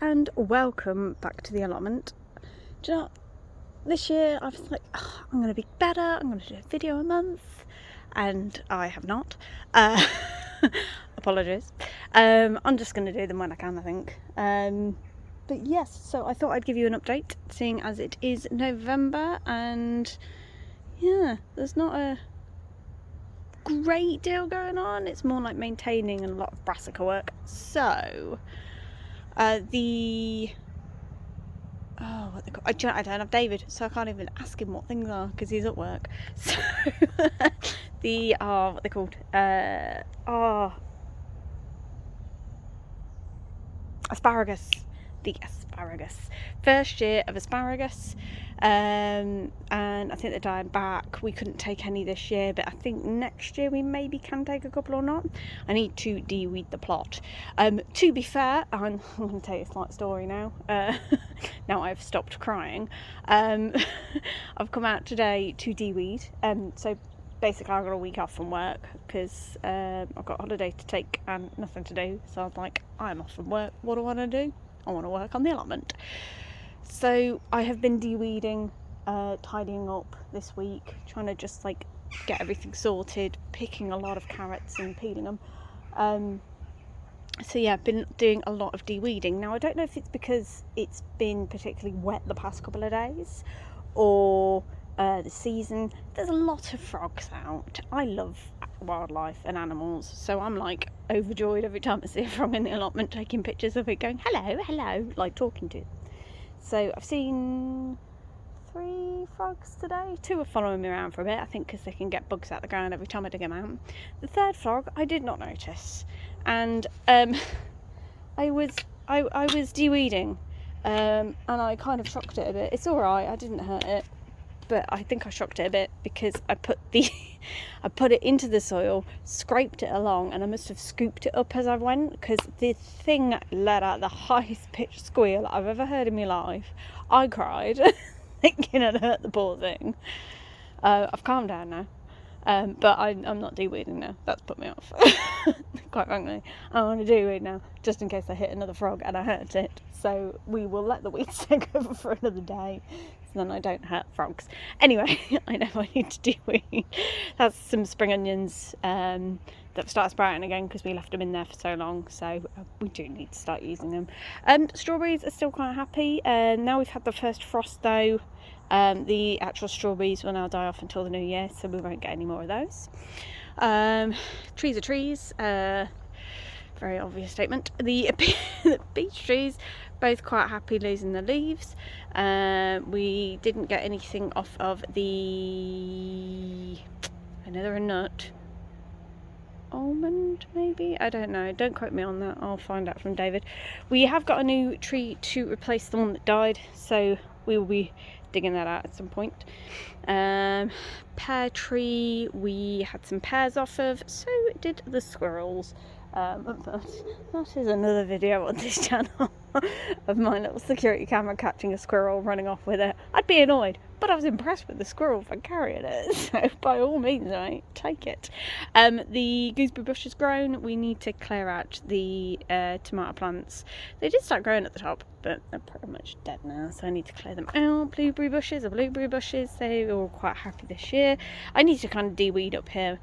and welcome back to the allotment. Do you know, this year I was like, oh, I'm going to be better, I'm going to do a video a month, and I have not. Apologies. I'm just going to do them when I can, I think. But yes, so I thought I'd give you an update, seeing as it is November, and yeah, there's not a great deal going on. It's more like maintaining and a lot of brassica work. So what they call, I don't have David, so I can't even ask him what things are because he's at work. So what they called asparagus. The asparagus, first year of asparagus, and I think they're dying back. We couldn't take any this year, but I think next year we maybe can take a couple or not. I need to de-weed the plot. To be fair, I'm going to tell you a slight story now. Now I've stopped crying. I've come out today to de-weed. So basically I got a week off from work because I've got a holiday to take and nothing to do. So I was like, I'm off from work. What do I want to do? I want to work on the allotment. So I have been de-weeding, tidying up this week, trying to just like get everything sorted, picking a lot of carrots and peeling them. So yeah, I've been doing a lot of de-weeding. Now I don't know if it's because it's been particularly wet the past couple of days or the season. There's a lot of frogs out. I love wildlife and animals, so I'm like overjoyed every time I see a frog in the allotment, taking pictures of it, going hello, hello, like talking to it. So I've seen 3 frogs today. 2 are following me around for a bit, I think because they can get bugs out the ground every time I dig them out. The 3rd frog I did not notice, and I was de-weeding, and I kind of shocked it a bit. It's alright, I didn't hurt it, but I think I shocked it a bit because I put it into the soil, scraped it along, and I must have scooped it up as I went, because the thing let out the highest pitched squeal I've ever heard in my life. I cried, thinking I'd hurt the poor thing. I've calmed down now, but I'm not de-weeding now. That's put me off. Quite frankly, I want to de-weed now, just in case I hit another frog and I hurt it. So we will let the weeds take over for another day, so then I don't hurt frogs. Anyway, I know I need to de-weed. That's some spring onions that have started sprouting again because we left them in there for so long, so we do need to start using them. Strawberries are still quite happy. Now we've had the first frost though, the actual strawberries will now die off until the new year, so we won't get any more of those. Trees are trees. Very obvious statement. The beech trees, both quite happy losing the leaves. We didn't get anything off of another nut. Almond, maybe? I don't know. Don't quote me on that. I'll find out from David. We have got a new tree to replace the one that died, so we will be digging that out at some point. Pear tree, we had some pears off of, so did the squirrels. But that is another video on this channel of my little security camera catching a squirrel, running off with it. I'd be annoyed, but I was impressed with the squirrel for carrying it, so by all means, right, take it. The gooseberry bush has grown. We need to clear out the tomato plants. They did start growing at the top, but they're pretty much dead now, so I need to clear them out. Blueberry bushes, they were all quite happy this year. I need to kind of de-weed up here.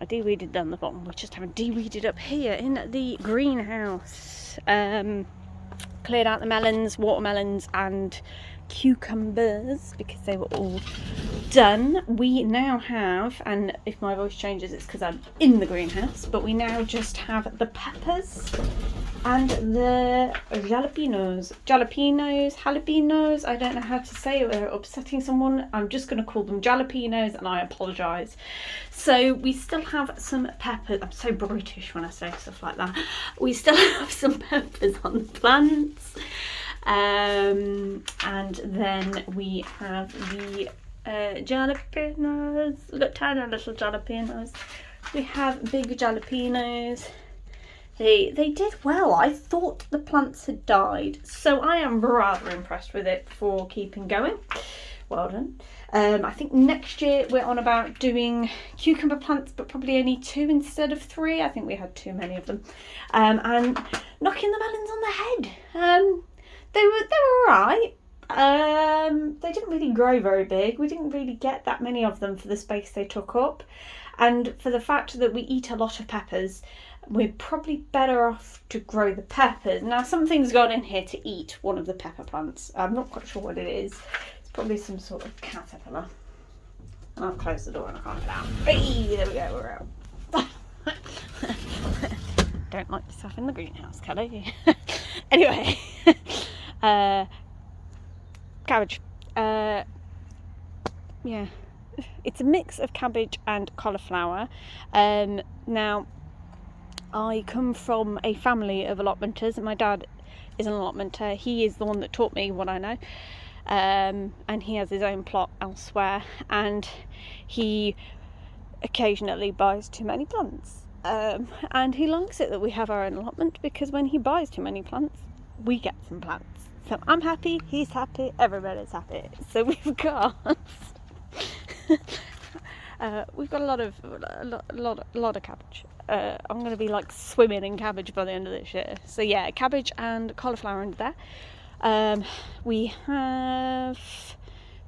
I de-weeded down the bottom, we just haven't de-weeded up here in the greenhouse. Cleared out the melons, watermelons and cucumbers because they were all done. We now have, and if my voice changes it's because I'm in the greenhouse, but we now just have the peppers and the jalapenos, I don't know how to say it without upsetting someone. I'm just going to call them jalapenos, and I apologise. So we still have some peppers. I'm so British when I say stuff like that. We still have some peppers on the plants, and then we have the jalapenos, tiny little jalapenos. We have big jalapenos. They did well. I thought the plants had died, so I am rather impressed with it for keeping going. Well done. I think next year we're on about doing cucumber plants, but probably only 2 instead of 3. I think we had too many of them. And knocking the melons on the head. They were alright. They didn't really grow very big. We didn't really get that many of them for the space they took up. And for the fact that we eat a lot of peppers, we're probably better off to grow the peppers. Now, something's gone in here to eat one of the pepper plants. I'm not quite sure what it is. It's probably some sort of caterpillar. And I've closed the door and I can't get out. Hey, there we go, we're out. Don't like yourself in the greenhouse, Kelly. Anyway, cabbage. Yeah, it's a mix of cabbage and cauliflower. Now, I come from a family of allotmenters. My dad is an allotmenter. He is the one that taught me what I know. And he has his own plot elsewhere, and he occasionally buys too many plants. And he likes it that we have our own allotment, because when he buys too many plants, we get some plants. So I'm happy, he's happy, everybody's happy. So we've got we've got a lot of cabbage. I'm going to be like swimming in cabbage by the end of this year. So yeah, cabbage and cauliflower under there. We have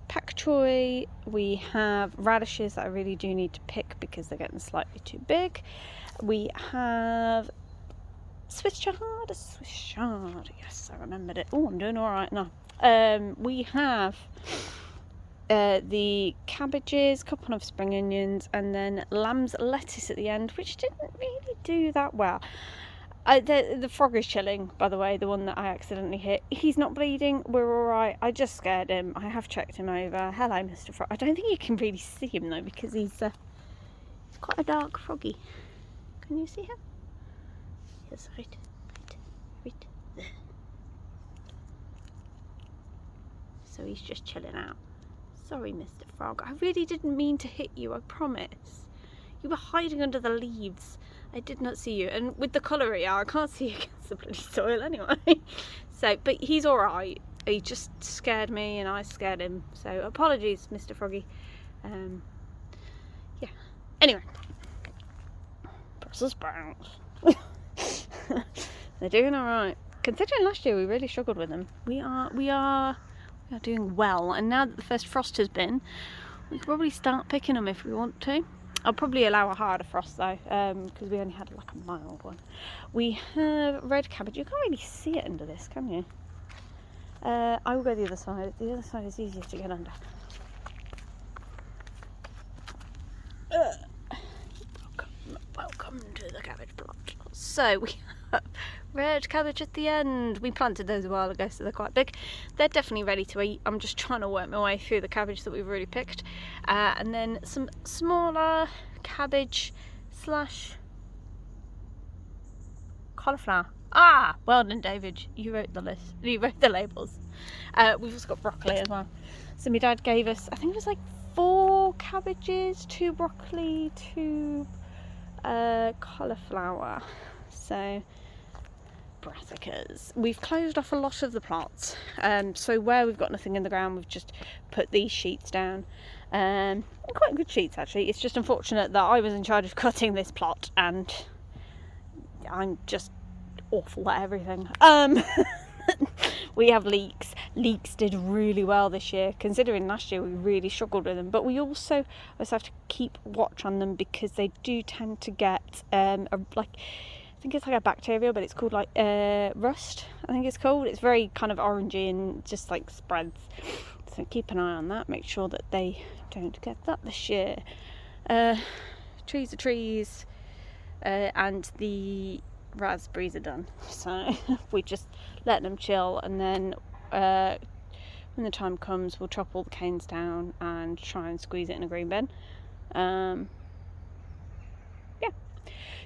pak choy. We have radishes that I really do need to pick because they're getting slightly too big. We have Swiss chard. Yes, I remembered it. Oh, I'm doing all right now. We have the cabbages, a couple of spring onions, and then lamb's lettuce at the end, which didn't really do that well. The frog is chilling, by the way, the one that I accidentally hit. He's not bleeding, we're alright. I just scared him. I have checked him over. Hello, Mr. Frog. I don't think you can really see him though, because he's quite a dark froggy. Can you see him? Yes, right there. So he's just chilling out. Sorry, Mr. Frog. I really didn't mean to hit you, I promise. You were hiding under the leaves. I did not see you. And with the colour here, I can't see against the bloody soil anyway. So, but he's alright. He just scared me and I scared him. So, apologies, Mr. Froggy. Yeah. Anyway. Brussels sprouts. They're doing alright. Considering last year we really struggled with them. We are doing well, and now that the first frost has been, we can probably start picking them if we want to. I'll probably allow a harder frost though, because we only had like a mild one. We have red cabbage. You can't really see it under this, can you? I will go the other side. The other side is easier to get under. Welcome to the cabbage plot. So we have red cabbage at the end. We planted those a while ago, so they're quite big. They're definitely ready to eat. I'm just trying to work my way through the cabbage that we've already picked. And then some smaller cabbage slash cauliflower. Ah, well done, David. You wrote the list. You wrote the labels. We've also got broccoli as well. So my dad gave us, I think it was like 4 cabbages, 2 broccoli, 2 cauliflower. So brassicas. We've closed off a lot of the plots, so where we've got nothing in the ground, we've just put these sheets down. Quite good sheets actually. It's just unfortunate that I was in charge of cutting this plot and I'm just awful at everything. We have leeks. Leeks did really well this year, considering last year we really struggled with them. But we also have to keep watch on them because they do tend to get I think it's like a bacteria, but it's called like rust. I think it's called. It's very kind of orangey and just like spreads. So keep an eye on that. Make sure that they don't get that this year. Trees are trees, and the raspberries are done, so we just let them chill, and then when the time comes we'll chop all the canes down and try and squeeze it in a green bin. Yeah,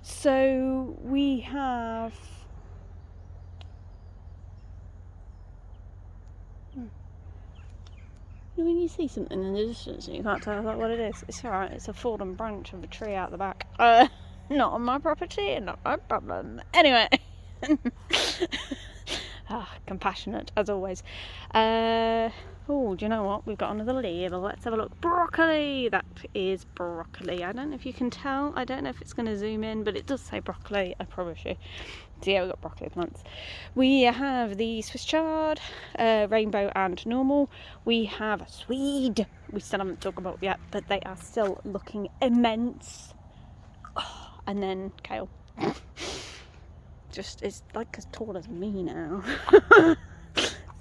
so we have when you see something in the distance and you can't tell what it is, it's alright, it's a fallen branch of a tree out the back. Not on my property and not my problem. Anyway. Compassionate as always. Oh, do you know what? We've got another label. Let's have a look. Broccoli! That is broccoli. I don't know if you can tell. I don't know if it's going to zoom in, but it does say broccoli, I promise you. So yeah, we've got broccoli plants. We have the Swiss chard, rainbow and normal. We have Swede. We still haven't talked about yet, but they are still looking immense. Oh, and then kale. Just, it's like as tall as me now.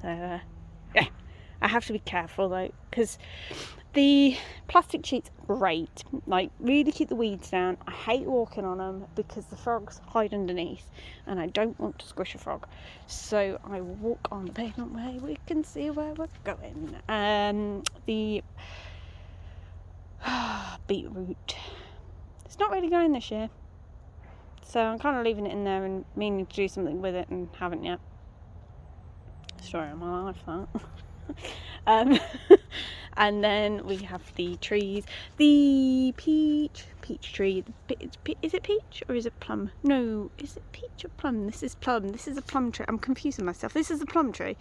So, yeah. I have to be careful though, because the plastic sheets are great, like really keep the weeds down. I hate walking on them because the frogs hide underneath and I don't want to squish a frog, so I walk on the pavement where we can see where we're going. The beetroot, it's not really going this year, so I'm kind of leaving it in there and meaning to do something with it and haven't yet. Story of my life, that. And then we have the trees, the peach tree. Is it peach or is it plum? No, is it peach or plum? This is plum. This is a plum tree. I'm confusing myself. This is a plum tree.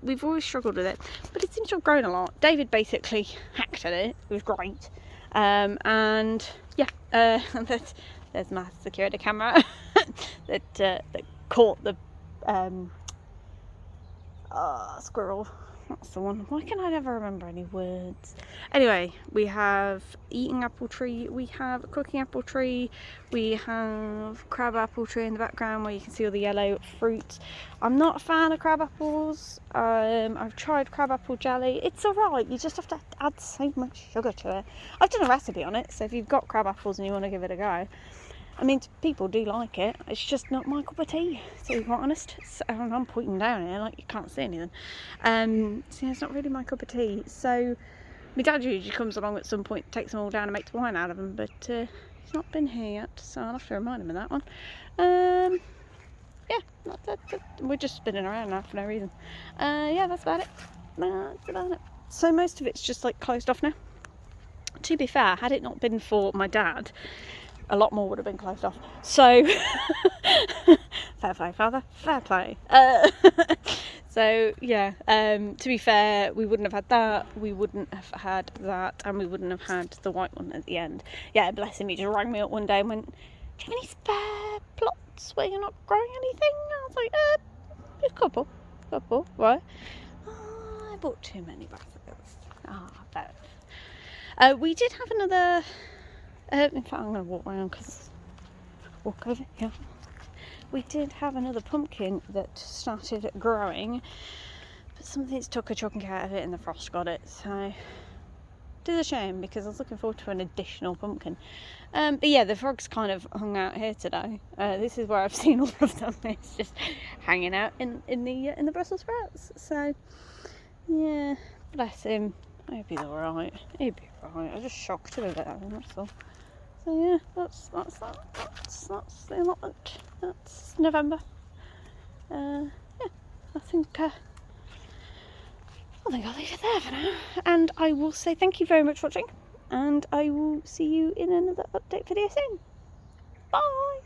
We've always struggled with it, but it seems to have grown a lot. David basically hacked at it. It was great. And yeah, there's my security camera that caught the squirrel. That's the one. Why can I never remember any words? Anyway, we have eating apple tree, we have a cooking apple tree, we have crab apple tree in the background where you can see all the yellow fruit. I'm not a fan of crab apples. I've tried crab apple jelly. It's alright, you just have to add so much sugar to it. I've done a recipe on it, so if you've got crab apples and you want to give it a go. I mean, people do like it. It's just not my cup of tea, to be quite honest. So, I'm pointing down here like you can't see anything. So yeah, it's not really my cup of tea. So my dad usually comes along at some point, takes them all down and makes wine out of them, but he's not been here yet, so I'll have to remind him of that one. Yeah, we're just spinning around now for no reason. Yeah, that's about it. So most of it's just like closed off now. To be fair, had it not been for my dad, a lot more would have been closed off. So, fair play, father, fair play. So, yeah, to be fair, we wouldn't have had that, we wouldn't have had that, and we wouldn't have had the white one at the end. Yeah, bless him, he just rang me up one day and went, "Do you have any spare plots where you're not growing anything?" I was like, a couple, right? Oh, I bought too many brassicas. Fair. We did have another... in fact, I'm going to walk around because walk over here. We did have another pumpkin that started growing, but something's took a chunk out of it and the frost got it, so it is a shame because I was looking forward to an additional pumpkin. But yeah, the frogs kind of hung out here today. This is where I've seen all of them. It's just hanging out in the Brussels sprouts. So yeah, bless him. I hope he's alright. He'll be alright. I just shocked him a bit, I think, that's all. So yeah, that's the allotment. That's November. Yeah, I think I'll leave it there for now. And I will say thank you very much for watching, and I will see you in another update video soon. Bye!